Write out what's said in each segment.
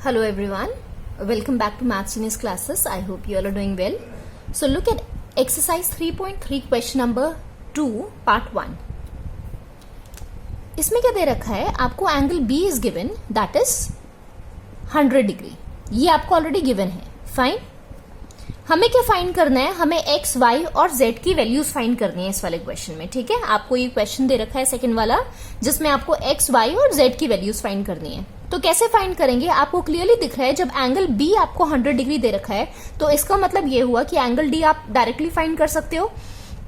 Hello everyone, welcome back to Maths Genius classes. I hope you all are doing well. So look at exercise 3.3 question number 2 part 1. इसमें क्या दे रखा है आपको angle B is given that is 100 degree. ये आपको already given है. Fine. हमें क्या फाइंड करना है? हमें x, y और z की वैल्यूज फाइंड करनी है इस वाले क्वेश्चन में. ठीक है, आपको ये क्वेश्चन दे रखा है सेकंड वाला जिसमें आपको x, y और z की वैल्यूज फाइंड करनी है. तो कैसे फाइंड करेंगे? आपको क्लियरली दिख रहा है जब एंगल B आपको 100 डिग्री दे रखा है तो इसका मतलब ये हुआ कि एंगल D आप डायरेक्टली फाइंड कर सकते हो.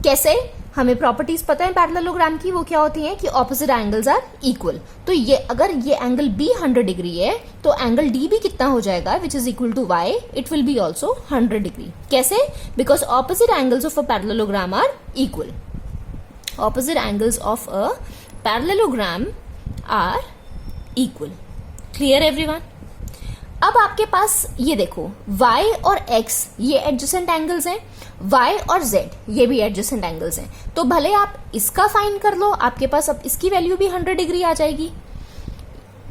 कैसे? हमें प्रॉपर्टीज पता है पैरेललोग्राम की. वो क्या होती हैं कि ऑपोजिट एंगल्स आर इक्वल. तो ये अगर ये एंगल B 100 डिग्री है तो एंगल D भी कितना हो जाएगा which is equal to y. It will be also 100 degree. कैसे? Because opposite angles of a parallelogram are equal. Opposite angles of a parallelogram are equal. Clear everyone? अब आपके पास ये देखो y और x ये एडजेसेंट एंगल्स हैं, y और z ये भी एडजेसेंट एंगल्स हैं. तो भले आप इसका फाइंड कर लो, आपके पास अब इसकी वैल्यू भी 100 डिग्री आ जाएगी.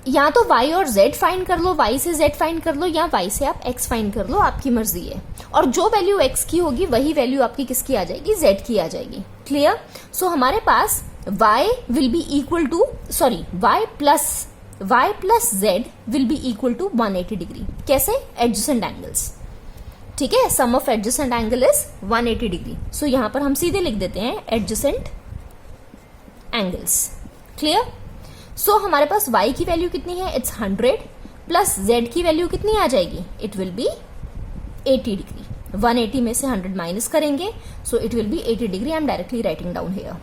या तो y और z फाइंड कर लो, y से z फाइंड कर लो, या y से आप x फाइंड कर लो, आपकी मर्जी है. और जो वैल्यू x की होगी वही वैल्यू आपकी किसकी आ जाएगी? z की आ जाएगी. क्लियर? सो हमारे पास y will be equal to y plus z will be equal to 180 degree. कैसे? Adjacent angles. ठीक है, sum of adjacent angle is 180 degree. So यहां पर हम सीधे लिख देते हैं एडजेसेंट एंगल्स. क्लियर? सो हमारे पास y की वैल्यू कितनी है? इट्स 100 प्लस z की वैल्यू कितनी आ जाएगी? It will be 80 degree. 180 में से 100 माइनस करेंगे so it will be 80 degree. I am directly writing down here.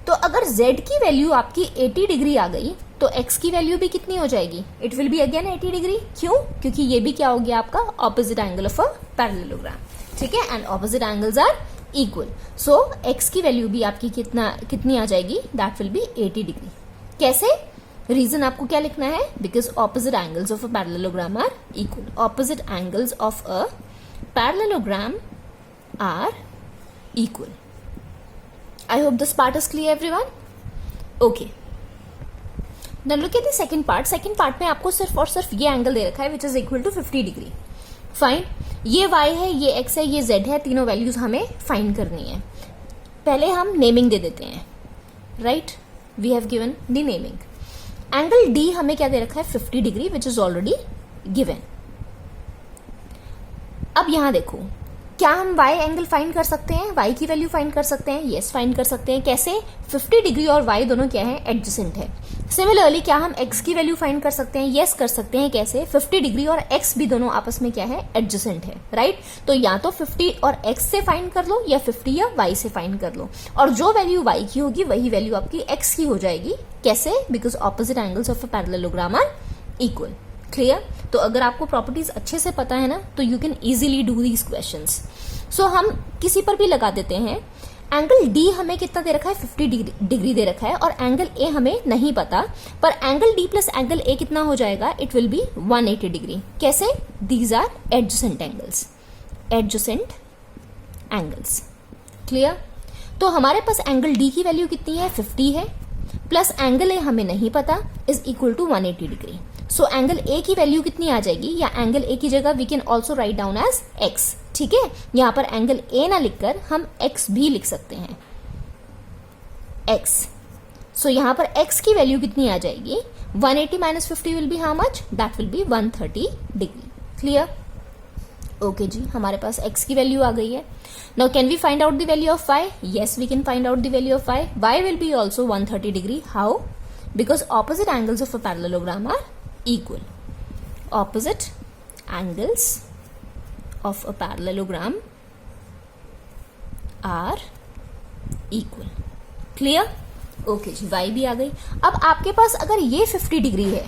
तो अगर z की वैल्यू आपकी 80 डिग्री आ गई तो x की वैल्यू भी कितनी हो जाएगी? It will be again 80 degree. क्यों? क्योंकि ये भी क्या हो गया आपका opposite angle of a parallelogram. ठीक है, and opposite angles are equal. So x की वैल्यू भी आपकी कितनी आ जाएगी? That will be 80 degree. कैसे? रीजन आपको क्या लिखना है? Because opposite angles of a parallelogram are equal. Opposite angles of a parallelogram are equal. I hope this part is clear everyone. Okay. Now look at the second part. Second part में आपको सिर्फ और सिर्फ ये angle दे रखा है which is equal to 50 degree. Fine. ये y है, ये x है, ये z है. तीनों वैल्यूज हमें फाइंड करनी है. पहले हम नेमिंग दे देते हैं. Right? We have given the naming. Angle D हमें क्या दे रखा है? 50 degree which is already given. अब यहां देखो, क्या हम y एंगल फाइंड कर सकते हैं? y की वैल्यू फाइंड कर सकते हैं? यस, फाइंड कर सकते हैं. कैसे? 50 डिग्री और y दोनों क्या है? एडजेसेंट है. सिमिलरली क्या हम x की वैल्यू फाइंड कर सकते हैं? यस, कर सकते हैं. कैसे? 50 डिग्री और x भी दोनों आपस में क्या है? एडजेसेंट है. राइट? तो या तो 50 और x से फाइंड कर लो या 50 या y से फाइंड कर लो. और जो वैल्यू y की होगी वही वैल्यू आपकी x की हो जाएगी. कैसे? Because opposite angles of a parallelogram are equal. Clear? तो अगर आपको प्रॉपर्टीज अच्छे से पता है ना तो you can easily do these questions. So हम किसी पर भी लगा देते हैं. एंगल D हमें कितना दे रखा है? 50 डिग्री दे रखा है. और एंगल A हमें नहीं पता, पर angle D plus angle A कितना हो जाएगा? It will be 180 degree. कैसे? These are adjacent angles. Adjacent angles. Clear? तो हमारे पास एंगल D की वैल्यू कितनी है? 50 है. प्लस एंगल A हमें नहीं पता is equal to 180 degree. So angle A की वैल्यू कितनी आ जाएगी? या एंगल A की जगह we can also write down as x. ठीक है, यहां पर एंगल A ना लिखकर हम x भी लिख सकते हैं. x. सो यहां पर x की वैल्यू कितनी आ जाएगी? 180 minus 50 will be how much? That will be 130 degree. Clear? Okay जी, हमारे पास x की वैल्यू आ गई है. Now can we find out the value of y? Yes, we can find out the value of y. y will be also 130 degree. How? Because opposite angles of a parallelogram are equal. Opposite angles of a parallelogram are equal. Clear? Okay जी, y भी आ गई. अब आपके पास अगर ये 50 degree है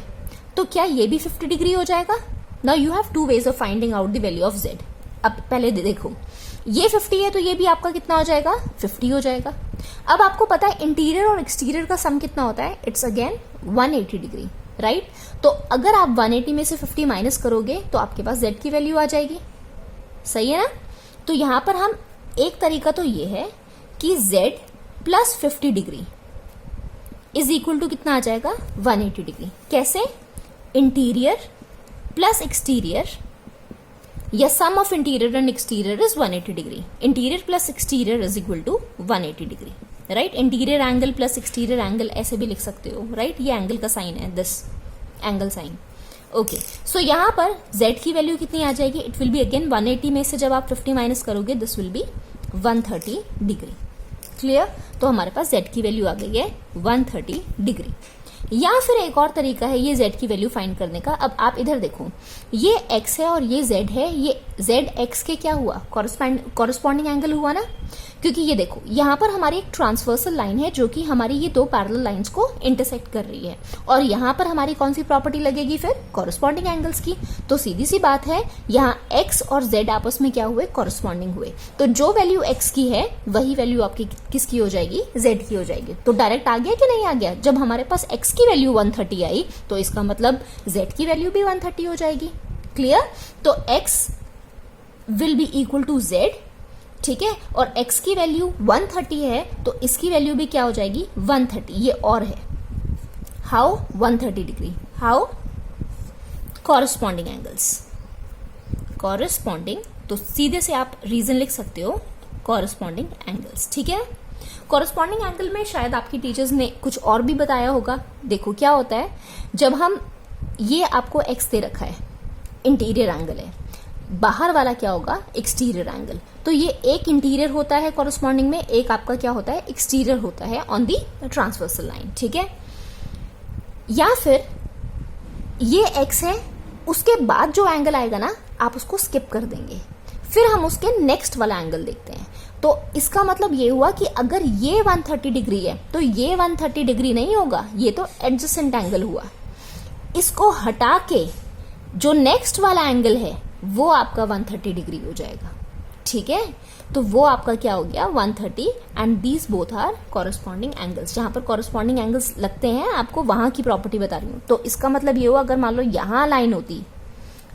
तो क्या ये भी 50 डिग्री हो जाएगा? Now you have two ways of finding out the value of z. अब पहले देखो, ये 50 है तो ये भी आपका कितना हो जाएगा? 50 हो जाएगा. अब आपको पता है इंटीरियर और एक्सटीरियर का सम कितना होता है? It's again 180 degree. राइट? तो अगर आप 180 में से 50 माइनस करोगे तो आपके पास z की वैल्यू आ जाएगी. सही है ना? तो यहां पर हम एक तरीका तो ये है कि z plus 50 degree is equal to कितना आ जाएगा? 180 डिग्री. कैसे? इंटीरियर प्लस एक्सटीरियर या sum of interior and exterior is 180 degree. Interior plus exterior is equal to 180 degree. Right, interior angle plus exterior angle ऐसे भी लिख सकते हो. राइट, ये एंगल का साइन है, दिस एंगल साइन. ओके, सो यहां पर z की वैल्यू कितनी आ जाएगी? इट विल बी अगेन 180 में से जब आप 50 माइनस करोगे this will be 130 degree. Clear? तो हमारे पास z की वैल्यू आ गई है 130 डिग्री. या फिर एक और तरीका है ये z की वैल्यू फाइंड करने का. अब आप इधर देखो, ये x है और ये z है. ये z x के क्या हुआ? कॉरस्पॉन्डिंग एंगल हुआ ना, क्योंकि ये देखो यहां पर हमारी एक ट्रांसवर्सल लाइन है जो कि हमारी ये दो पैरेलल लाइंस को इंटरसेक्ट कर रही है, और यहां पर हमारी कौन सी प्रॉपर्टी लगेगी फिर? कॉरस्पॉन्डिंग एंगल्स की. तो सीधी सी बात है, यहाँ x और z आपस में क्या हुए? कॉरस्पॉन्डिंग हुए. तो जो वैल्यू x की है वही वैल्यू आपकी किसकी हो जाएगी? z की हो जाएगी. तो डायरेक्ट आ गया कि नहीं आ गया? जब हमारे पास x की वैल्यू 130 आई तो इसका मतलब z की वैल्यू भी 130 हो जाएगी. क्लियर? तो x will be equal to z. ठीक है, और x की वैल्यू 130 है तो इसकी वैल्यू भी क्या हो जाएगी? 130. ये और है. How? 130 degree. How? Corresponding angles. Corresponding, तो सीधे से आप रीजन लिख सकते हो, कॉरस्पॉन्डिंग एंगल्स. ठीक है, कॉरस्पॉन्डिंग एंगल में शायद आपकी टीचर्स ने कुछ और भी बताया होगा. देखो क्या होता है, जब हम ये आपको x दे रखा है, इंटीरियर एंगल है, बाहर वाला क्या होगा? Exterior angle. तो ये एक इंटीरियर होता है कॉरस्पॉन्डिंग में, एक आपका क्या होता है? एक्सटीरियर होता है ऑन दी ट्रांसवर्सल लाइन. ठीक है, या फिर ये x है, उसके बाद जो एंगल आएगा ना आप उसको स्किप कर देंगे, फिर हम उसके नेक्स्ट वाला एंगल देखते हैं. तो इसका मतलब ये हुआ कि अगर ये 130 डिग्री है तो ये 130 डिग्री नहीं होगा, ये तो एडजेसेंट एंगल हुआ. इसको हटा के जो नेक्स्ट वाला एंगल है वो आपका 130 डिग्री हो जाएगा. ठीक है, तो वो आपका क्या हो गया? 130. And these both are corresponding angles. जहां पर कॉरस्पॉन्डिंग एंगल्स लगते हैं आपको वहां की प्रॉपर्टी बता रही हूं. तो इसका मतलब ये हुआ, अगर मान लो यहां लाइन होती,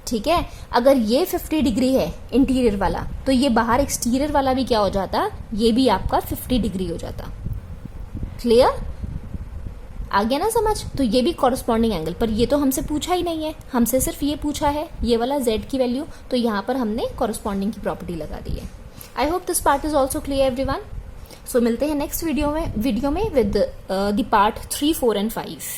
ठीक है, अगर ये 50 डिग्री है इंटीरियर वाला, तो ये बाहर एक्सटीरियर वाला भी क्या हो जाता? ये भी आपका 50 डिग्री हो जाता. क्लियर? आ गया ना समझ? तो ये भी कॉरस्पॉन्डिंग एंगल, पर ये तो हमसे पूछा ही नहीं है, हमसे सिर्फ ये पूछा है ये वाला z की वैल्यू, तो यहाँ पर हमने कॉरस्पॉन्डिंग की प्रॉपर्टी लगा दी है. I hope this part is also clear everyone. So मिलते हैं नेक्स्ट वीडियो में विद द पार्ट 3, 4 एंड 5.